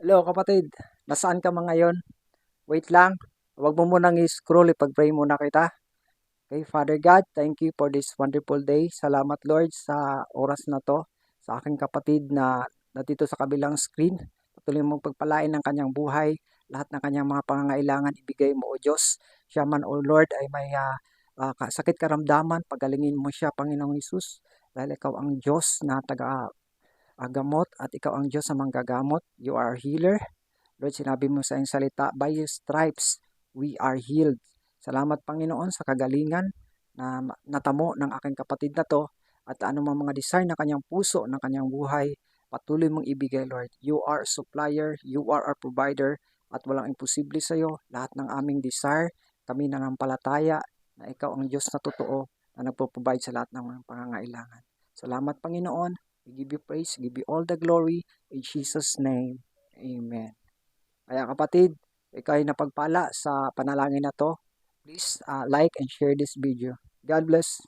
Hello kapatid, nasaan ka mga ngayon? Wait lang, huwag mo munang i-scroll, ipag-pray muna kita. Okay, Father God, thank you for this wonderful day. Salamat Lord sa oras na to, sa aking kapatid na natito sa kabilang screen. Patuloy mong pagpalain ng kanyang buhay, lahat ng kanyang mga pangangailangan ibigay mo o Diyos. Siya man o Lord ay may sakit karamdaman, pagalingin mo siya Panginoong Hesus. Dahil ikaw ang Diyos na taga-gamot at ikaw ang Diyos na manggagamot. You are a healer. Lord, sinabi mo sa iyong salita, by your stripes, we are healed. Salamat, Panginoon, sa kagalingan na natamo ng aking kapatid na to at anumang mga desire ng kanyang puso, ng kanyang buhay, patuloy mong ibigay, Lord. You are a supplier, you are our provider, at walang imposible sa iyo. Lahat ng aming desire, kami nanampalataya na ikaw ang Diyos na totoo na nagpo-provide sa lahat ng mga pangangailangan. Salamat, Panginoon. We give you praise, give you all the glory. In Jesus' name, Amen. Kaya kapatid, ikaw ay napagpala sa panalangin na to. Please like and share this video. God bless.